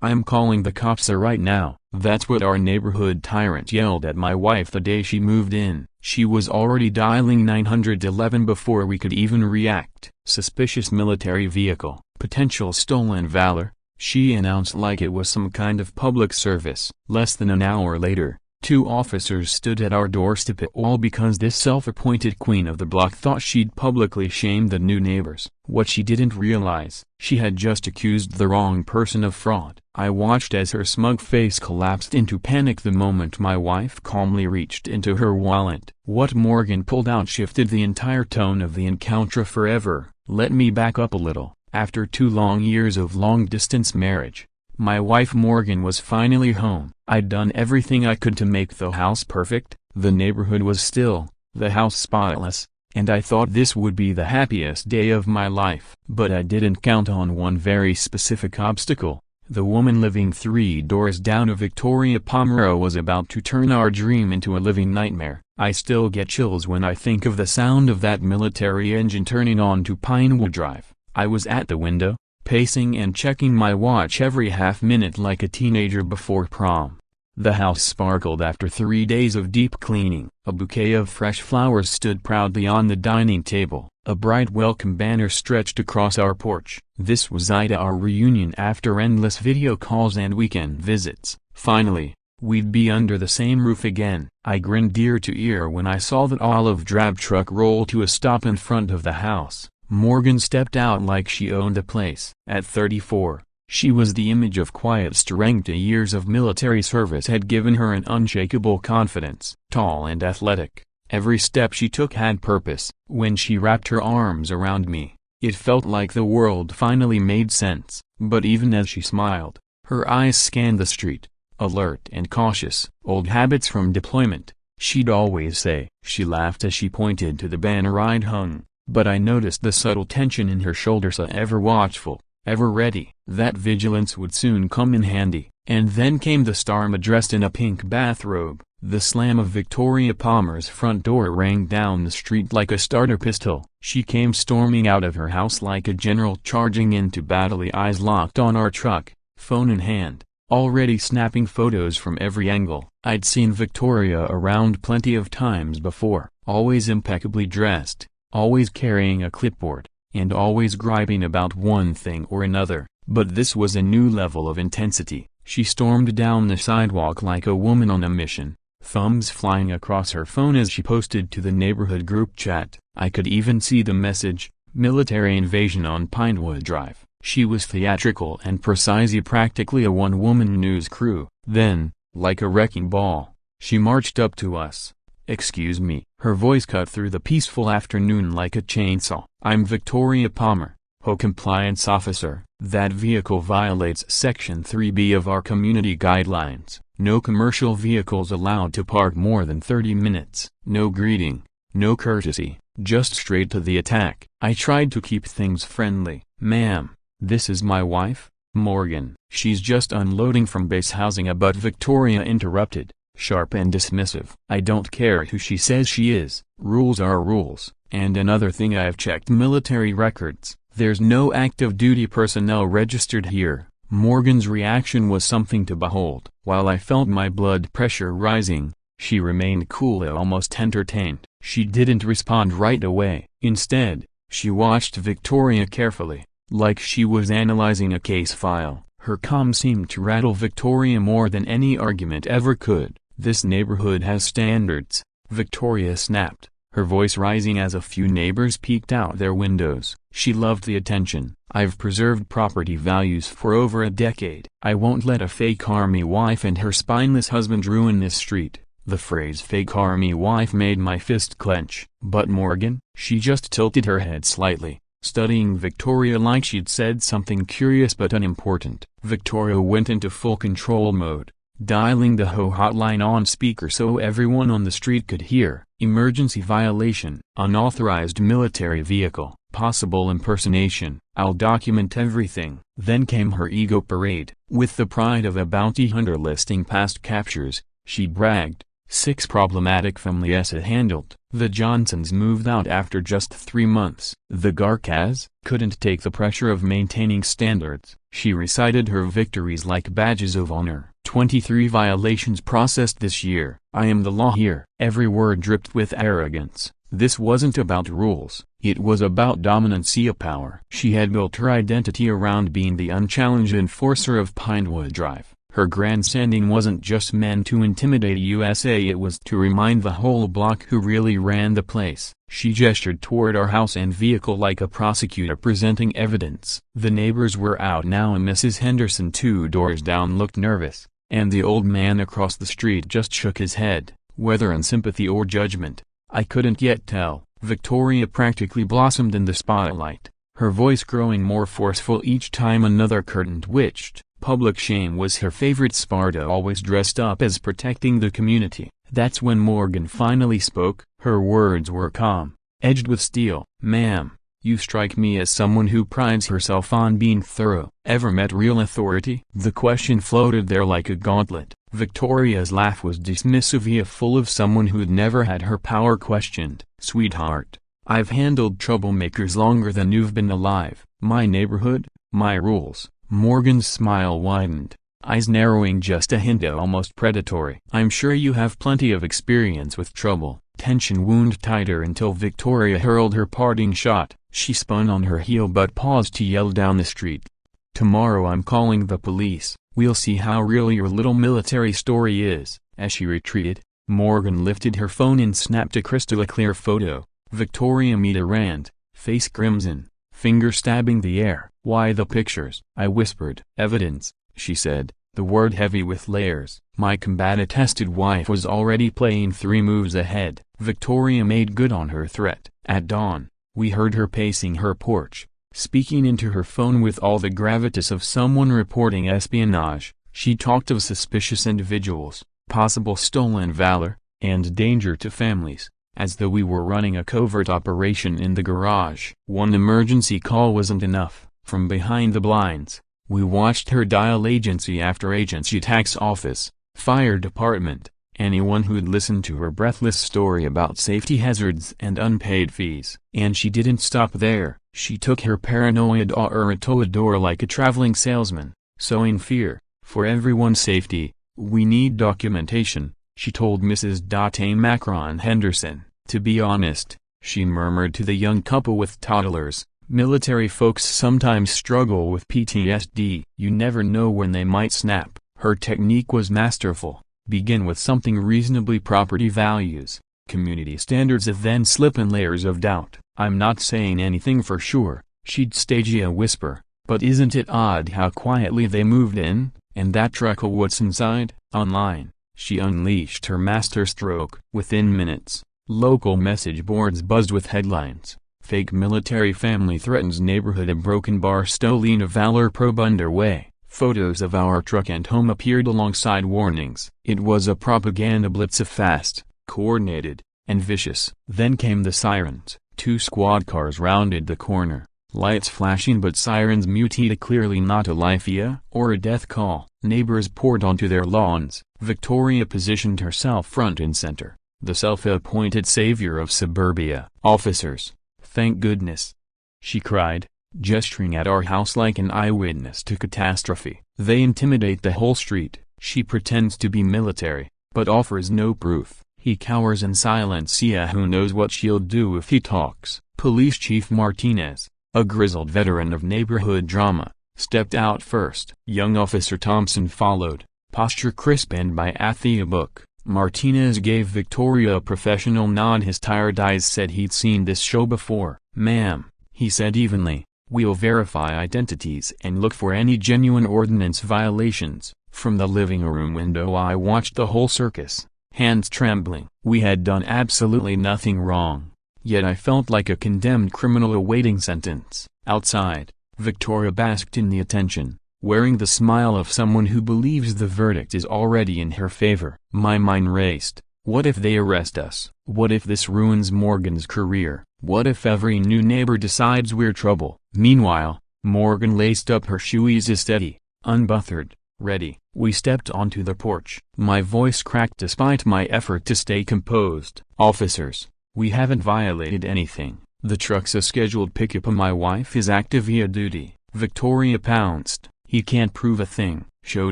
"I'm calling the cops right now." That's what our neighborhood tyrant yelled at my wife the day she moved in. She was already dialing 911 before we could even react. "Suspicious military vehicle, potential stolen valor," she announced like it was some kind of public service. Less than an hour later, 2 officers stood at our doorstep, all because this self-appointed queen of the block thought she'd publicly shamed the new neighbors. What she didn't realize, she had just accused the wrong person of fraud. I watched as her smug face collapsed into panic the moment my wife calmly reached into her wallet. What Morgan pulled out shifted the entire tone of the encounter forever. Let me back up a little. After 2 long years of long-distance marriage, my wife Morgan was finally home. I'd done everything I could to make the house perfect, the neighborhood was still, the house spotless, and I thought this would be the happiest day of my life. But I didn't count on one very specific obstacle. The woman living 3 doors down of Victoria Palmer was about to turn our dream into a living nightmare. I still get chills when I think of the sound of that military engine turning onto Pinewood Drive. I was at the window, pacing and checking my watch every half-minute like a teenager before prom. The house sparkled after 3 days of deep cleaning. A bouquet of fresh flowers stood proudly on the dining table. A bright welcome banner stretched across our porch. This was our reunion after endless video calls and weekend visits. Finally, we'd be under the same roof again. I grinned ear to ear when I saw that olive drab truck roll to a stop in front of the house. Morgan stepped out like she owned the place. At 34, she was the image of quiet strength. Years of military service had given her an unshakable confidence. Tall and athletic, every step she took had purpose. When she wrapped her arms around me, it felt like the world finally made sense. But even as she smiled, her eyes scanned the street, alert and cautious. "Old habits from deployment," she'd always say. She laughed as she pointed to the banner I'd hung. But I noticed the subtle tension in her shoulders, ever watchful, ever ready. That vigilance would soon come in handy. And then came the storm, dressed in a pink bathrobe. The slam of Victoria Palmer's front door rang down the street like a starter pistol. She came storming out of her house like a general charging into battle, eyes locked on our truck, phone in hand, already snapping photos from every angle. I'd seen Victoria around plenty of times before, always impeccably dressed, always carrying a clipboard, and always griping about one thing or another. But this was a new level of intensity. She stormed down the sidewalk like a woman on a mission, thumbs flying across her phone as she posted to the neighborhood group chat. I could even see the message, "Military invasion on Pinewood Drive." She was theatrical and precise, practically a one-woman news crew. Then, like a wrecking ball, she marched up to us. "Excuse me." Her voice cut through the peaceful afternoon like a chainsaw. "I'm Victoria Palmer, HOA Compliance Officer. That vehicle violates Section 3B of our community guidelines. No commercial vehicles allowed to park more than 30 minutes. No greeting, no courtesy, just straight to the attack." I tried to keep things friendly. "Ma'am, this is my wife, Morgan. She's just unloading from base housing." But Victoria interrupted, sharp and dismissive. "I don't care who she says she is. Rules are rules. And another thing, I've checked military records. There's no active duty personnel registered here." Morgan's reaction was something to behold. While I felt my blood pressure rising, she remained cool, almost entertained. She didn't respond right away. Instead, she watched Victoria carefully, like she was analyzing a case file. Her calm seemed to rattle Victoria more than any argument ever could. "This neighborhood has standards," Victoria snapped, her voice rising as a few neighbors peeked out their windows. She loved the attention. "I've preserved property values for over a decade. I won't let a fake army wife and her spineless husband ruin this street." The phrase "fake army wife" made my fist clench. "But Morgan?" She just tilted her head slightly, studying Victoria like she'd said something curious but unimportant. Victoria went into full control mode, dialing the HOA hotline on speaker so everyone on the street could hear. "Emergency violation, unauthorized military vehicle, possible impersonation. I'll document everything." Then came her ego parade. With the pride of a bounty hunter listing past captures, she bragged, 6 problematic families handled. The Johnsons moved out after just 3 months. The Garcas couldn't take the pressure of maintaining standards. She recited her victories like badges of honor. 23 violations processed this year. I am the law here. Every word dripped with arrogance. This wasn't about rules. It was about dominancy of power. She had built her identity around being the unchallenged enforcer of Pinewood Drive. Her grandstanding wasn't just meant to intimidate USA, it was to remind the whole block who really ran the place. She gestured toward our house and vehicle like a prosecutor presenting evidence. The neighbors were out now and Mrs. Henderson 2 doors down looked nervous, and the old man across the street just shook his head, whether in sympathy or judgment. I couldn't yet tell. Victoria practically blossomed in the spotlight, her voice growing more forceful each time another curtain twitched. Public shame was her favorite. Sparta always dressed up as protecting the community. That's when Morgan finally spoke. Her words were calm, edged with steel. Ma'am, you strike me as someone who prides herself on being thorough. Ever met real authority? The question floated there like a gauntlet. Victoria's laugh was dismissive yet full of someone who'd never had her power questioned. Sweetheart, I've handled troublemakers longer than you've been alive. My neighborhood, my rules. Morgan's smile widened, eyes narrowing just a hint almost predatory. I'm sure you have plenty of experience with trouble. Tension wound tighter until Victoria hurled her parting shot. She spun on her heel but paused to yell down the street. Tomorrow I'm calling the police. We'll see how real your little military story is. As she retreated, Morgan lifted her phone and snapped a crystal clear photo. Victoria mid-rant, face crimson, finger stabbing the air. Why the pictures? I whispered. Evidence, she said, the word heavy with layers. My combat-attested wife was already playing 3 moves ahead. Victoria made good on her threat. At dawn, we heard her pacing her porch, speaking into her phone with all the gravitas of someone reporting espionage. She talked of suspicious individuals, possible stolen valor, and danger to families, as though we were running a covert operation in the garage. One emergency call wasn't enough. From behind the blinds, we watched her dial agency after agency, tax office, fire department, anyone who'd listened to her breathless story about safety hazards and unpaid fees. And she didn't stop there. She took her paranoia to a door like a traveling salesman, sowing fear. For everyone's safety, we need documentation, she told Mrs. Macron Henderson. To be honest, she murmured to the young couple with toddlers, military folks sometimes struggle with PTSD. You never know when they might snap. Her technique was masterful. Begin with something reasonably property values, community standards, and then slip in layers of doubt. I'm not saying anything for sure, she'd stage a whisper, but isn't it odd how quietly they moved in, and that truckle what's inside? Online, she unleashed her masterstroke. Within minutes, local message boards buzzed with headlines. Fake military family threatens neighborhood, a broken bar stolen, a valor probe underway. Photos of our truck and home appeared alongside warnings. It was a propaganda blitz, fast, coordinated, and vicious. Then came the sirens. 2 squad cars rounded the corner, lights flashing but sirens muted, clearly not a life or a death call. Neighbors poured onto their lawns. Victoria positioned herself front and center, the self-appointed savior of suburbia. Officers, thank goodness, she cried, gesturing at our house like an eyewitness to catastrophe. They intimidate the whole street. She pretends to be military, but offers no proof. He cowers in silence. Who knows what she'll do if he talks. Police Chief Martinez, a grizzled veteran of neighborhood drama, stepped out first. Young Officer Thompson followed, posture crisp and by a book. Martinez gave Victoria a professional nod. His tired eyes said he'd seen this show before. Ma'am, he said evenly, we'll verify identities and look for any genuine ordinance violations. From the living room window I watched the whole circus, hands trembling. We had done absolutely nothing wrong, yet I felt like a condemned criminal awaiting sentence. Outside, Victoria basked in the attention, wearing the smile of someone who believes the verdict is already in her favor. My mind raced. What if they arrest us? What if this ruins Morgan's career? What if every new neighbor decides we're trouble? Meanwhile, Morgan laced up her shoes, steady, unbothered, ready. We stepped onto the porch. My voice cracked despite my effort to stay composed. Officers, we haven't violated anything. The truck's a scheduled pickup and my wife is active duty. Victoria pounced. He can't prove a thing. Show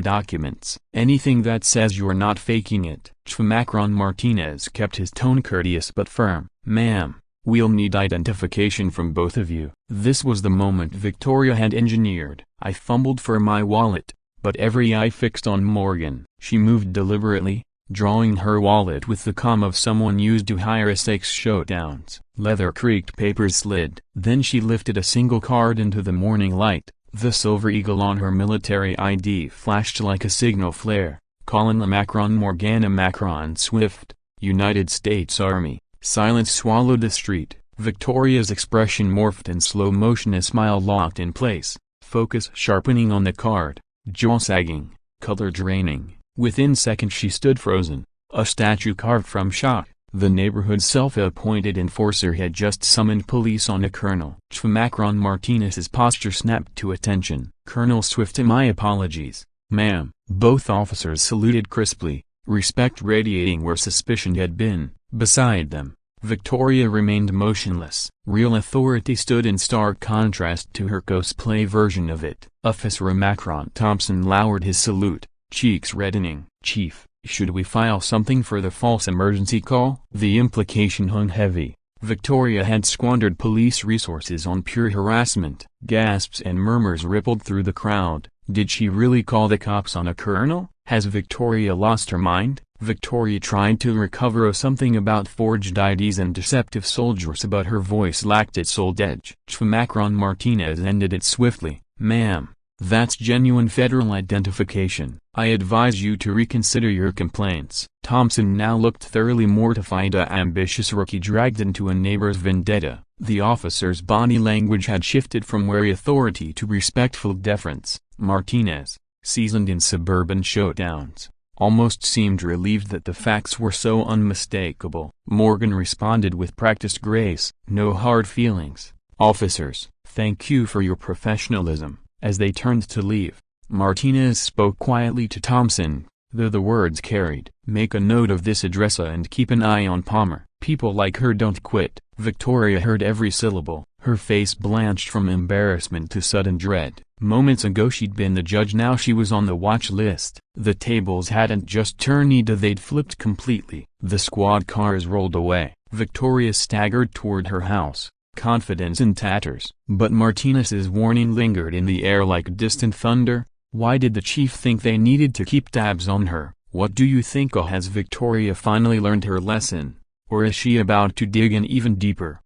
documents. Anything that says you're not faking it. Macron Martinez kept his tone courteous but firm. Ma'am, we'll need identification from both of you. This was the moment Victoria had engineered. I fumbled for my wallet, but every eye fixed on Morgan. She moved deliberately, drawing her wallet with the calm of someone used to high-stakes showdowns. Leather creaked, papers slid. Then she lifted a single card into the morning light. The silver eagle on her military ID flashed like a signal flare. Colin Macron Morgana Macron Swift, United States Army. Silence swallowed the street. Victoria's expression morphed in slow motion, a smile locked in place, focus sharpening on the card, jaw sagging, color draining. Within seconds she stood frozen, a statue carved from shock. The neighborhood's self-appointed enforcer had just summoned police on a Colonel. Macron Martinez's posture snapped to attention. Colonel Swift, my apologies, ma'am. Both officers saluted crisply, respect radiating where suspicion had been. Beside them, Victoria remained motionless. Real authority stood in stark contrast to her cosplay version of it. Officer Macron Thompson lowered his salute, cheeks reddening. Chief, should we file something for the false emergency call? The implication hung heavy. Victoria had squandered police resources on pure harassment. Gasps and murmurs rippled through the crowd. Did she really call the cops on a colonel? Has Victoria lost her mind? Victoria tried to recover something about forged IDs and deceptive soldiers, but her voice lacked its old edge. Macron Martinez ended it swiftly. Ma'am, that's genuine federal identification. I advise you to reconsider your complaints. Thompson now looked thoroughly mortified. A ambitious rookie dragged into a neighbor's vendetta. The officer's body language had shifted from wary authority to respectful deference. Martinez, seasoned in suburban showdowns, almost seemed relieved that the facts were so unmistakable. Morgan responded with practiced grace. No hard feelings, officers. Thank you for your professionalism. As they turned to leave, Martinez spoke quietly to Thompson, though the words carried. Make a note of this address and keep an eye on Palmer. People like her don't quit. Victoria heard every syllable, her face blanched from embarrassment to sudden dread. Moments ago she'd been the judge, now she was on the watch list. The tables hadn't just turned, they'd flipped completely. The squad cars rolled away. Victoria staggered toward her house, confidence in tatters. But Martinez's warning lingered in the air like distant thunder. Why did the chief think they needed to keep tabs on her? What do you think? Has Victoria finally learned her lesson? Or is she about to dig in even deeper?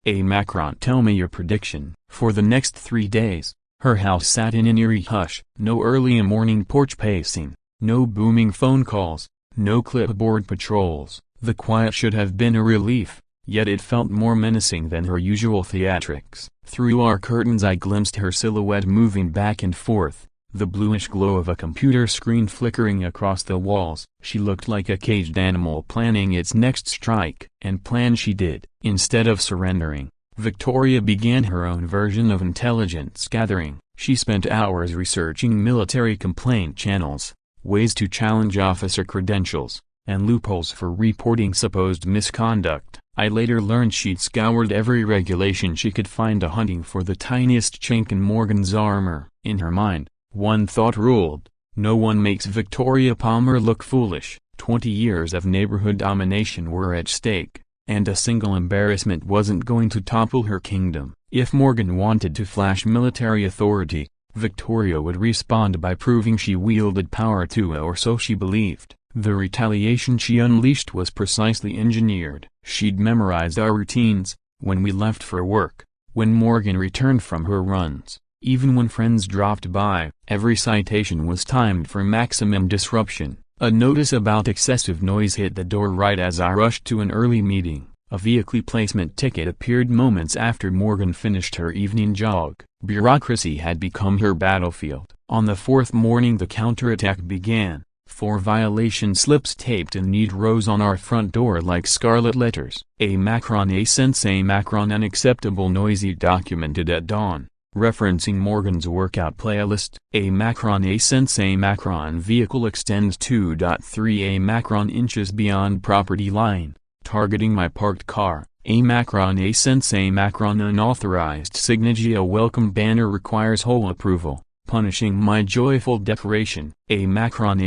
Macron, tell me your prediction. For the next 3 days, her house sat in an eerie hush. No early morning porch pacing, no booming phone calls, no clipboard patrols. The quiet should have been a relief, yet it felt more menacing than her usual theatrics. Through our curtains I glimpsed her silhouette moving back and forth, the bluish glow of a computer screen flickering across the walls. She looked like a caged animal planning its next strike. And plan she did. Instead of surrendering, Victoria began her own version of intelligence gathering. She spent hours researching military complaint channels, ways to challenge officer credentials, and loopholes for reporting supposed misconduct. I later learned she'd scoured every regulation she could find, hunting for the tiniest chink in Morgan's armor. In her mind, one thought ruled: no one makes Victoria Palmer look foolish. 20 years of neighborhood domination were at stake, and a single embarrassment wasn't going to topple her kingdom. If Morgan wanted to flash military authority, Victoria would respond by proving she wielded power too, or so she believed. The retaliation she unleashed was precisely engineered. She'd memorized our routines: when we left for work, when Morgan returned from her runs, even when friends dropped by. Every citation was timed for maximum disruption. A notice about excessive noise hit the door right as I rushed to an early meeting. A vehicle placement ticket appeared moments after Morgan finished her evening jog. Bureaucracy had become her battlefield. On the fourth morning the counterattack began. 4 violation slips taped in neat rows on our front door like scarlet letters. Macron Macron unacceptable noisy documented at dawn, referencing Morgan's workout playlist. Macron Macron vehicle extends 2.3 Macron inches beyond property line, targeting my parked car. Macron Macron unauthorized signature. A welcome banner requires HOA approval. punishing my joyful decoration. A Macron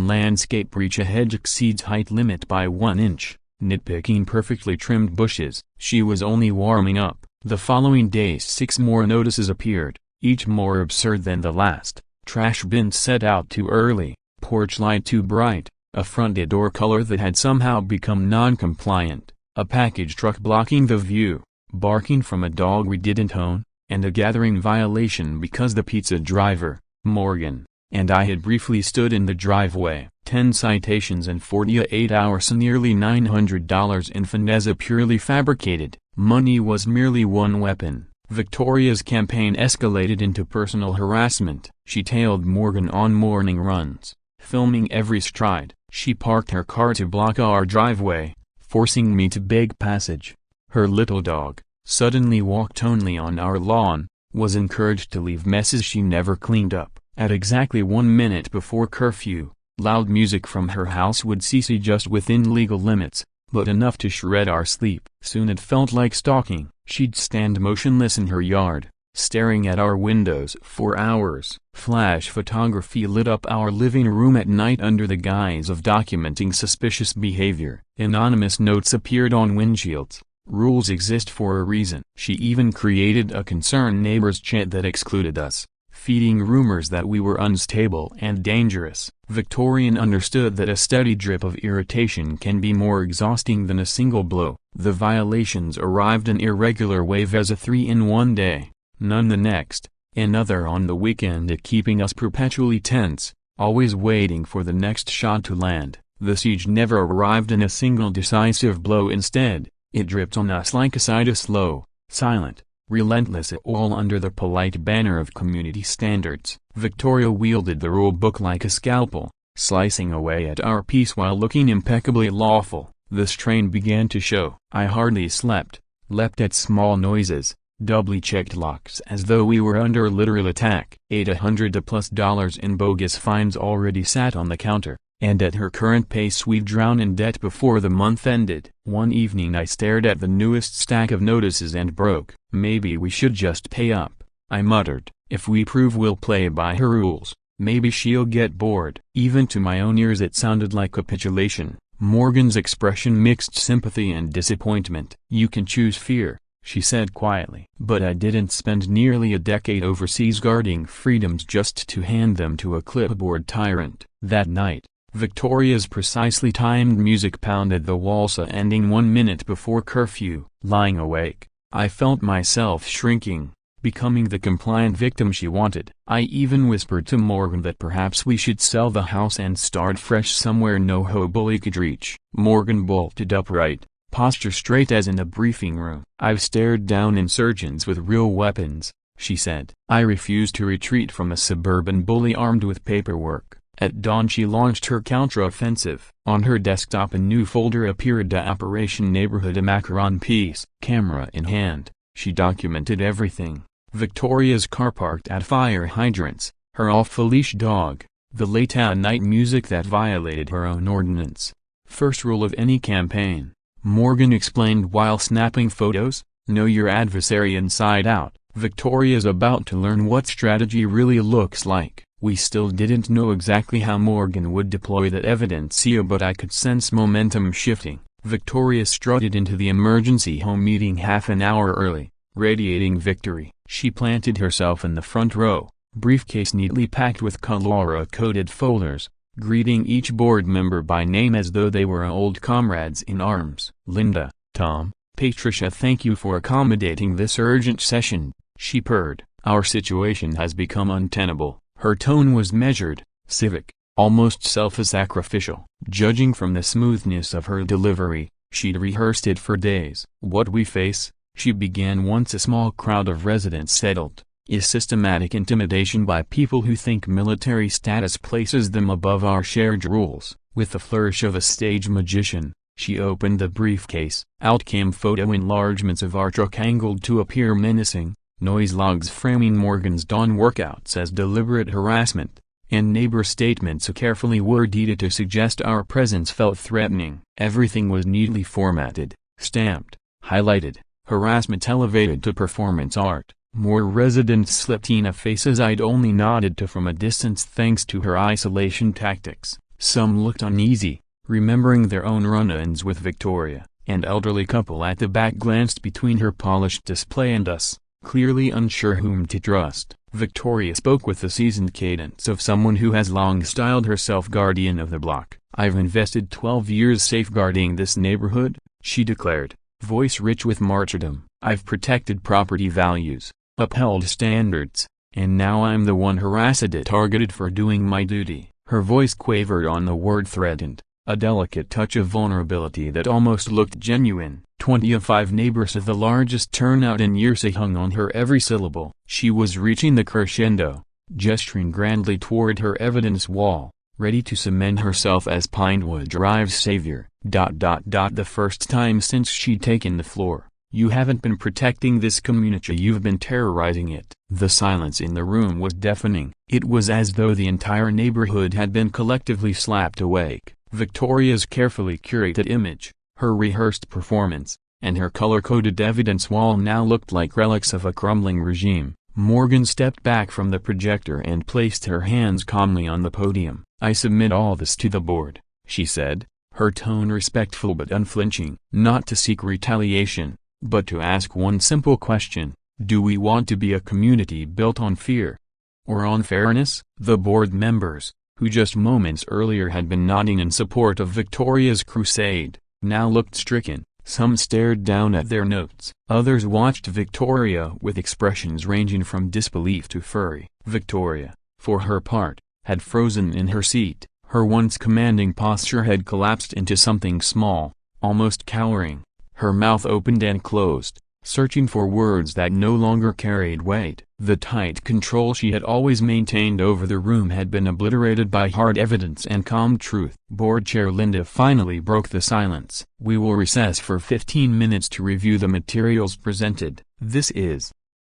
landscape breach. A hedge exceeds height limit by 1 inch. Nitpicking perfectly trimmed bushes. She was only warming up. The following day 6 more notices appeared, each more absurd than the last. Trash bin set out too early, porch light too bright, a front door color that had somehow become non-compliant, a package truck blocking the view, barking from a dog we didn't own, and a gathering violation because the pizza driver, Morgan, and I had briefly stood in the driveway. 10 citations in 48 hours, nearly $900 in finesse purely fabricated. Money was merely one weapon. Victoria's campaign escalated into personal harassment. She tailed Morgan on morning runs, filming every stride. She parked her car to block our driveway, forcing me to beg passage. Her little dog, suddenly walked only on our lawn, was encouraged to leave messes she never cleaned up. At exactly 1 minute before curfew, loud music from her house would cease just within legal limits, but enough to shred our sleep. Soon it felt like stalking. She'd stand motionless in her yard, staring at our windows for hours. Flash photography lit up our living room at night under the guise of documenting suspicious behavior. Anonymous notes appeared on windshields. Rules exist for a reason. She even created a concerned neighbors chat that excluded us, feeding rumors that we were unstable and dangerous. Victorian understood that a steady drip of irritation can be more exhausting than a single blow. The violations arrived in irregular waves, a 3 in one day, none the next, another on the weekend, keeping us perpetually tense, always waiting for the next shot to land. The siege never arrived in a single decisive blow. Instead, it dripped on us like a side of slow, silent, relentless, all under the polite banner of community standards. Victoria wielded the rule book like a scalpel, slicing away at our peace while looking impeccably lawful. The strain began to show. I hardly slept, leapt at small noises, doubly checked locks as though we were under literal attack. $800+ in bogus fines already sat on the counter, and at her current pace we'd drown in debt before the month ended. One evening I stared at the newest stack of notices and broke. Maybe we should just pay up, I muttered. If we prove we'll play by her rules, maybe she'll get bored. Even to my own ears it sounded like capitulation. Morgan's expression mixed sympathy and disappointment. You can choose fear, she said quietly. But I didn't spend nearly a decade overseas guarding freedoms just to hand them to a clipboard tyrant. That night, Victoria's precisely timed music pounded the waltz, ending 1 minute before curfew. Lying awake, I felt myself shrinking, becoming the compliant victim she wanted. I even whispered to Morgan that perhaps we should sell the house and start fresh somewhere no bully could reach. Morgan bolted upright, posture straight as in a briefing room. I've stared down insurgents with real weapons, she said. I refused to retreat from a suburban bully armed with paperwork. At dawn she launched her counter-offensive. On her desktop a new folder appeared, Operation Neighborhood, a Macron piece. Camera in hand, she documented everything. Victoria's car parked at fire hydrants, her off-leash dog, the late-at-night music that violated her own ordinance. First rule of any campaign, Morgan explained while snapping photos, know your adversary inside out. Victoria's about to learn what strategy really looks like. We still didn't know exactly how Morgan would deploy that evidence, but I could sense momentum shifting. Victoria strutted into the emergency home meeting half an hour early, radiating victory. She planted herself in the front row, briefcase neatly packed with color-coded folders, greeting each board member by name as though they were old comrades in arms. Linda, Tom, Patricia, thank you for accommodating this urgent session, she purred. Our situation has become untenable. Her tone was measured, civic, almost self-sacrificial. Judging from the smoothness of her delivery, she'd rehearsed it for days. What we face, she began once a small crowd of residents settled, is systematic intimidation by people who think military status places them above our shared rules. With the flourish of a stage magician, she opened the briefcase. Out came photo enlargements of our truck angled to appear menacing, noise logs framing Morgan's dawn workouts as deliberate harassment, and neighbor statements carefully worded to suggest our presence felt threatening. Everything was neatly formatted, stamped, highlighted, harassment elevated to performance art. More residents slipped Tina faces I'd only nodded to from a distance thanks to her isolation tactics. Some looked uneasy, remembering their own run-ins with Victoria. An elderly couple at the back glanced between her polished display and us, clearly unsure whom to trust. Victoria spoke with the seasoned cadence of someone who has long styled herself guardian of the block. "I've invested 12 years safeguarding this neighborhood," she declared, voice rich with martyrdom. "I've protected property values, upheld standards, and now I'm the one harassed targeted for doing my duty." Her voice quavered on the word threatened, a delicate touch of vulnerability that almost looked genuine. 25 neighbors of the largest turnout in years hung on her every syllable. She was reaching the crescendo, gesturing grandly toward her evidence wall, ready to cement herself as Pinewood Drive's savior. The first time since she'd taken the floor. "You haven't been protecting this community, you've been terrorizing it." The silence in the room was deafening. It was as though the entire neighborhood had been collectively slapped awake. Victoria's carefully curated image, her rehearsed performance, and her color-coded evidence wall now looked like relics of a crumbling regime. Morgan stepped back from the projector and placed her hands calmly on the podium. "I submit all this to the board," she said, her tone respectful but unflinching. "Not to seek retaliation, but to ask one simple question. Do we want to be a community built on fear? Or on fairness?" The board members, who just moments earlier had been nodding in support of Victoria's crusade, now looked stricken. Some stared down at their notes. Others watched Victoria with expressions ranging from disbelief to fury. Victoria, for her part, had frozen in her seat. Her once commanding posture had collapsed into something small, almost cowering. Her mouth opened and closed, searching for words that no longer carried weight. The tight control she had always maintained over the room had been obliterated by hard evidence and calm truth. Board Chair Linda finally broke the silence. "We will recess for 15 minutes to review the materials presented. This is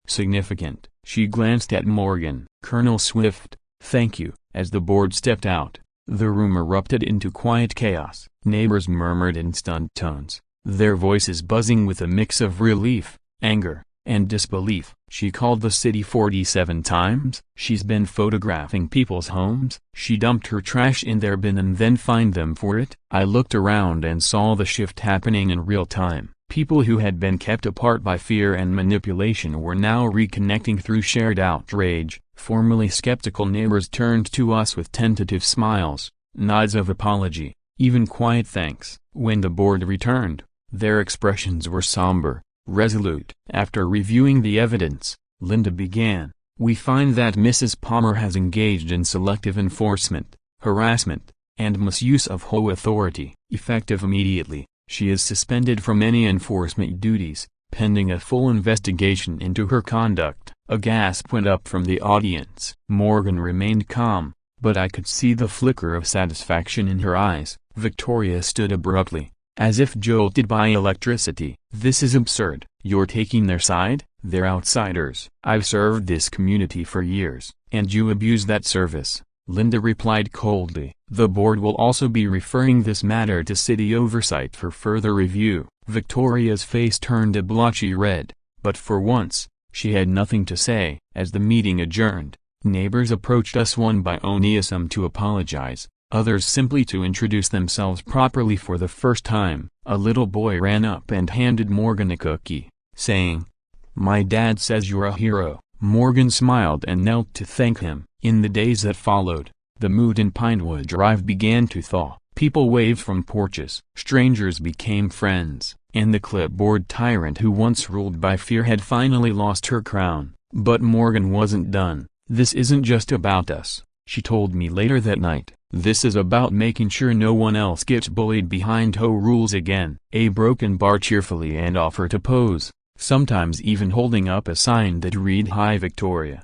significant." She glanced at Morgan. "Colonel Swift, thank you." As the board stepped out, the room erupted into quiet chaos. Neighbors murmured in stunned tones, their voices buzzing with a mix of relief, anger, and disbelief. "She called the city 47 times. She's been photographing people's homes. She dumped her trash in their bin and then fined them for it." I looked around and saw the shift happening in real time. People who had been kept apart by fear and manipulation were now reconnecting through shared outrage. Formerly skeptical neighbors turned to us with tentative smiles, nods of apology, even quiet thanks. When the board returned, their expressions were somber, resolute. After reviewing the evidence, Linda began, "We find that Mrs. Palmer has engaged in selective enforcement, harassment, and misuse of HOA authority. Effective immediately, she is suspended from any enforcement duties, pending a full investigation into her conduct." A gasp went up from the audience. Morgan remained calm, but I could see the flicker of satisfaction in her eyes. Victoria stood abruptly, as if jolted by electricity. "This is absurd. You're taking their side? They're outsiders." "I've served this community for years." "And you abuse that service," Linda replied coldly. "The board will also be referring this matter to city oversight for further review." Victoria's face turned a blotchy red, but for once, she had nothing to say. As the meeting adjourned, neighbors approached us one by one, some to apologize, others simply to introduce themselves properly for the first time. A little boy ran up and handed Morgan a cookie, saying, "My dad says you're a hero." Morgan smiled and knelt to thank him. In the days that followed, the mood in Pinewood Drive began to thaw. People waved from porches, strangers became friends, and the clipboard tyrant who once ruled by fear had finally lost her crown. But Morgan wasn't done. "This isn't just about us," she told me later that night. "This is about making sure no one else gets bullied behind HO rules again." A broken bar cheerfully and offered to pose, sometimes even holding up a sign that read "Hi Victoria."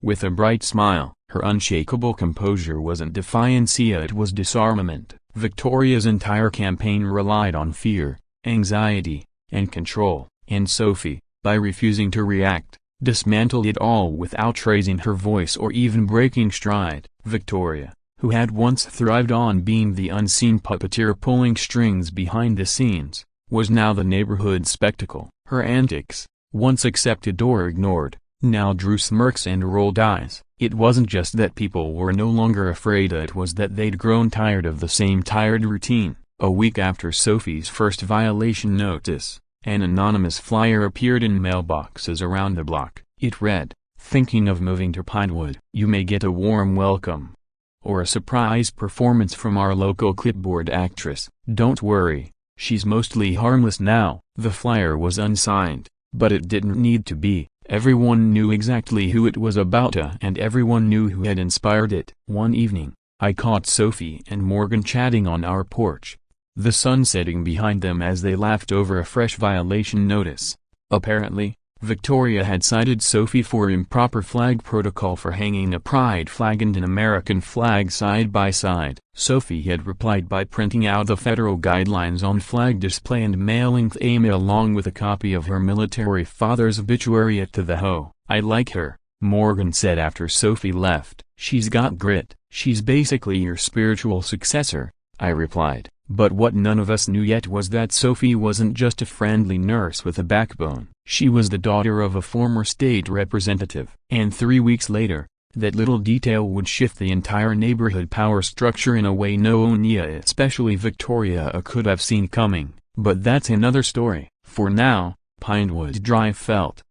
With a bright smile, her unshakable composure wasn't defiance, it was disarmament. Victoria's entire campaign relied on fear, anxiety, and control, and Sophie, by refusing to react, dismantled it all without raising her voice or even breaking stride. Victoria, who had once thrived on being the unseen puppeteer pulling strings behind the scenes, was now the neighborhood spectacle. Her antics, once accepted or ignored, Now Drew smirks and rolled eyes. It wasn't just that people were no longer afraid, it was that they'd grown tired of the same tired routine. A week after Sophie's first violation notice, an anonymous flyer appeared in mailboxes around the block. It read, "Thinking of moving to Pinewood? You may get a warm welcome. Or a surprise performance from our local clipboard actress. Don't worry, she's mostly harmless now." The flyer was unsigned, but it didn't need to be. Everyone knew exactly who it was about, and everyone knew who had inspired it. One evening, I caught Sophie and Morgan chatting on our porch, the sun setting behind them as they laughed over a fresh violation notice. Apparently, Victoria had cited Sophie for improper flag protocol for hanging a pride flag and an American flag side by side. Sophie had replied by printing out the federal guidelines on flag display and mailing the email along with a copy of her military father's obituary to the HOA. "I like her," Morgan said after Sophie left. "She's got grit." "She's basically your spiritual successor," I replied. But what none of us knew yet was that Sophie wasn't just a friendly nurse with a backbone. She was the daughter of a former state representative. And 3 weeks later, that little detail would shift the entire neighborhood power structure in a way no one, especially Victoria, could have seen coming. But that's another story. For now, Pinewood Drive felt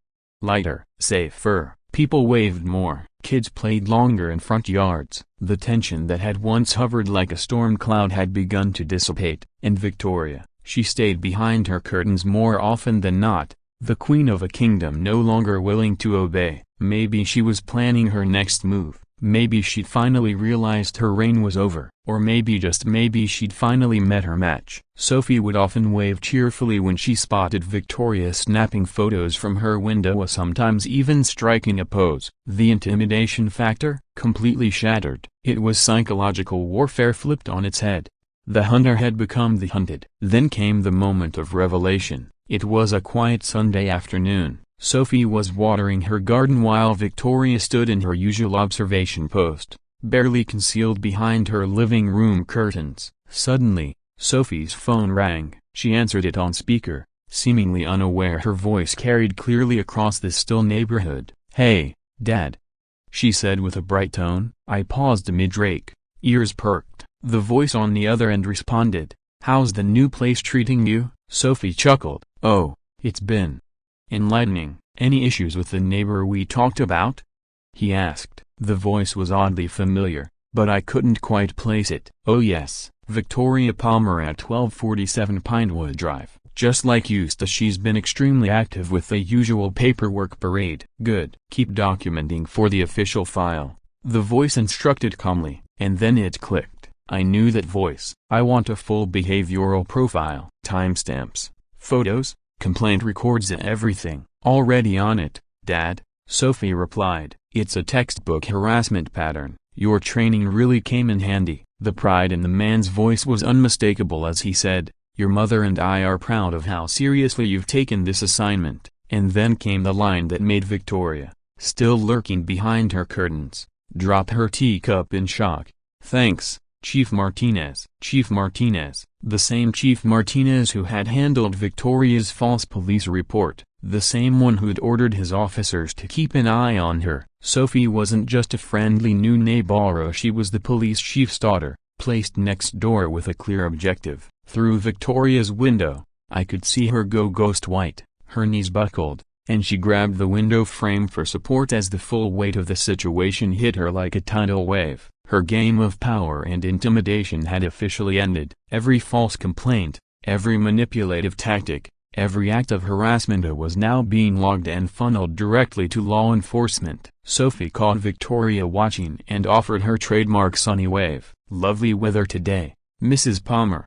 lighter, safer. People waved more. Kids played longer in front yards. The tension that had once hovered like a storm cloud had begun to dissipate. And Victoria, she stayed behind her curtains more often than not, the queen of a kingdom no longer willing to obey. Maybe she was planning her next move. Maybe she'd finally realized her reign was over. Or maybe, just maybe, she'd finally met her match. Sophie would often wave cheerfully when she spotted Victoria snapping photos from her window, sometimes even striking a pose. The intimidation factor, completely shattered. It was psychological warfare flipped on its head. The hunter had become the hunted. Then came the moment of revelation. It was a quiet Sunday afternoon. Sophie was watering her garden while Victoria stood in her usual observation post, barely concealed behind her living room curtains. Suddenly, Sophie's phone rang. She answered it on speaker, seemingly unaware her voice carried clearly across the still neighborhood. "Hey, Dad," she said with a bright tone. I paused mid-rake, ears perked. The voice on the other end responded, "How's the new place treating you?" Sophie chuckled. "Oh, it's been enlightening." "Any issues with the neighbor we talked about?" he asked. The voice was oddly familiar, but I couldn't quite place it. "Oh yes, Victoria Palmer at 1247 Pinewood Drive. Just like used to. She's been extremely active with the usual paperwork parade." "Good. Keep documenting for the official file," the voice instructed calmly. And then it clicked. I knew that voice. "I want a full behavioral profile. Timestamps, photos, complaint records, everything." "Already on it, Dad," Sophie replied. "It's a textbook harassment pattern. Your training really came in handy." The pride in the man's voice was unmistakable as he said, "Your mother and I are proud of how seriously you've taken this assignment." And then came the line that made Victoria, still lurking behind her curtains, drop her teacup in shock. "Thanks, Chief Martinez." Chief Martinez, the same Chief Martinez who had handled Victoria's false police report, the same one who'd ordered his officers to keep an eye on her. Sophie wasn't just a friendly new neighbor, she was the police chief's daughter, placed next door with a clear objective. Through Victoria's window, I could see her go ghost white, her knees buckled, and she grabbed the window frame for support as the full weight of the situation hit her like a tidal wave. Her game of power and intimidation had officially ended. Every false complaint, every manipulative tactic, every act of harassment was now being logged and funneled directly to law enforcement. Sophie caught Victoria watching and offered her trademark sunny wave. "Lovely weather today, Mrs. Palmer,"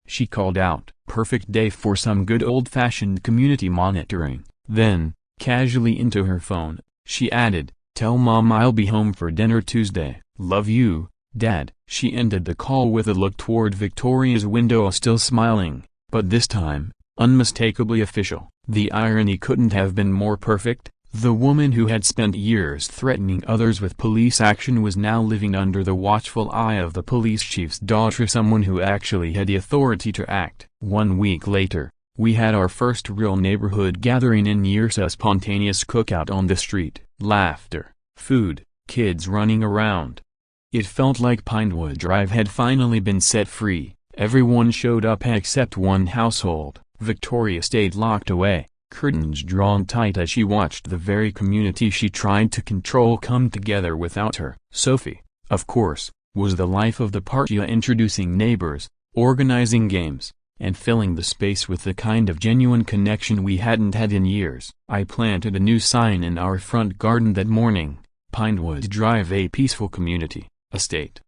she called out. "Perfect day for some good old-fashioned community monitoring." Then, casually into her phone, she added, "Tell Mom I'll be home for dinner Tuesday. Love you, Dad." She ended the call with a look toward Victoria's window, still smiling, but this time, unmistakably official. The irony couldn't have been more perfect. The woman who had spent years threatening others with police action was now living under the watchful eye of the police chief's daughter, someone who actually had the authority to act. 1 week later, We had our first real neighborhood gathering in years, a spontaneous cookout on the street. Laughter, food, kids running around. It felt like Pinewood Drive had finally been set free. Everyone showed up except one household. Victoria stayed locked away, curtains drawn tight as she watched the very community she tried to control come together without her. Sophie, of course, was the life of the party, introducing neighbors, organizing games, and filling the space with the kind of genuine connection we hadn't had in years. I planted a new sign in our front garden that morning: Pinewood Drive, a peaceful community, estate.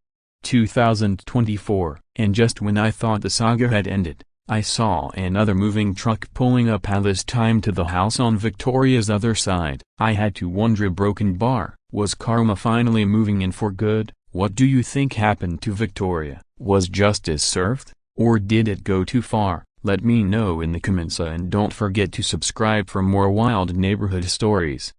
2024. And just when I thought the saga had ended, I saw another moving truck pulling up, this time to the house on Victoria's other side. I had to wonder, a broken bar. Was karma finally moving in for good? What do you think happened to Victoria? Was justice served? Or did it go too far? Let me know in the comments, and don't forget to subscribe for more wild neighborhood stories.